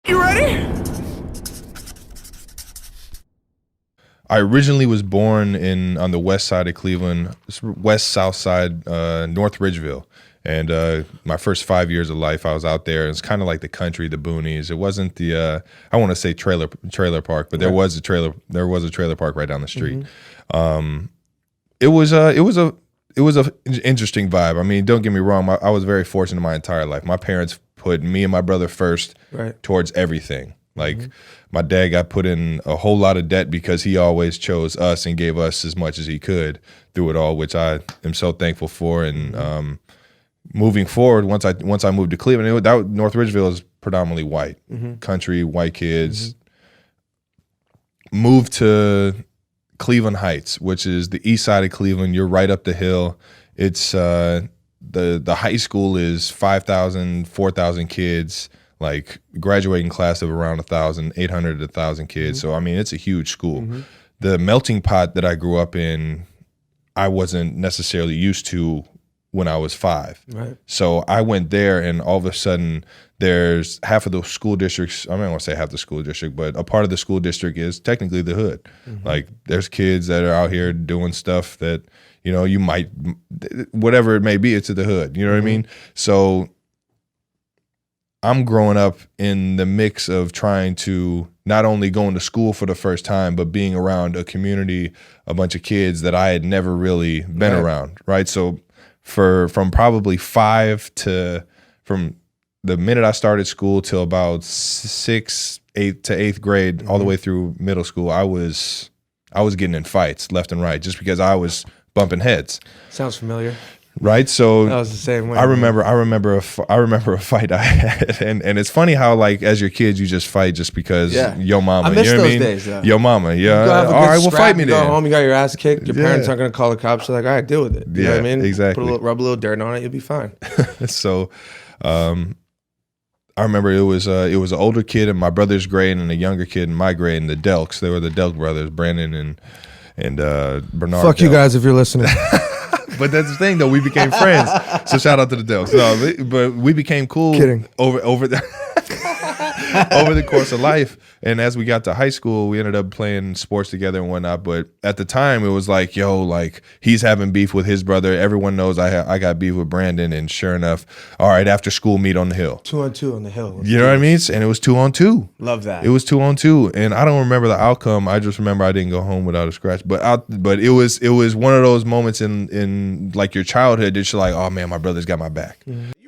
You ready? I originally was born on the west side of Cleveland, west south side, North Ridgeville. And my first 5 years of life, I was out there. It's kind of like the country, the boonies. It wasn't the I want to say trailer park, but there was a trailer park right down the street. It was a interesting vibe. I mean, don't get me wrong. I was very fortunate my entire life. My parents put me and my brother first towards everything. Like my dad got put in a whole lot of debt because he always chose us and gave us as much as he could through it all, which I am so thankful for. And moving forward, once I moved to Cleveland, North Ridgeville is predominantly white, country, white kids. Moved to Cleveland Heights, which is the east side of Cleveland. You're right up the hill. It's the high school is 5,000, 4,000 kids. Like graduating class of around 800 to 1,000 kids. So I mean, it's a huge school. The melting pot that I grew up in, I wasn't necessarily used to when I was 5. So I went there, and all of a sudden, there's half of the school districts. I don't want to say half the school district, but a part of the school district is technically the hood. Like there's kids that are out here doing stuff that you might, whatever it may be, it's at the hood. You know what I mean? So I'm growing up in the mix of trying to not only going to school for the first time, but being around a community, a bunch of kids that I had never really been around, right? So from probably 5 to, from the minute I started school till about 6th, 8th to 8th grade, all the way through middle school, I was getting in fights left and right just because I was bumping heads. Sounds familiar. Right, so that was the same way. I remember a fight I had, and it's funny how like as your kids you just fight just because yo mama. I miss you know those what I mean? days. Yeah. Yo mama, You go have a all good right, well scrap, fight me you then. Go home, you got your ass kicked. Your parents aren't gonna call the cops. They're like, all right, deal with it. You know what I mean? Exactly. Rub a little dirt on it, you'll be fine. So, I remember it was an older kid in my brother's grade and a younger kid in my grade, and the Delks. They were the Delk brothers, Brandon and Bernard. Fuck you guys if you're listening. But that's the thing, though. We became friends. So shout out to the Delks. No, but we became cool. Kidding. Over the over the course of life. And as we got to high school, we ended up playing sports together and whatnot. But at the time, it was like, like he's having beef with his brother. Everyone knows I got beef with Brandon. And sure enough, all right, after school, meet on the hill. 2-on-2 on the hill. You know what I mean? And it was 2-on-2. Love that. It was 2-on-2, and I don't remember the outcome. I just remember I didn't go home without a scratch. But it was one of those moments in like your childhood that you're like, oh man, my brother's got my back. You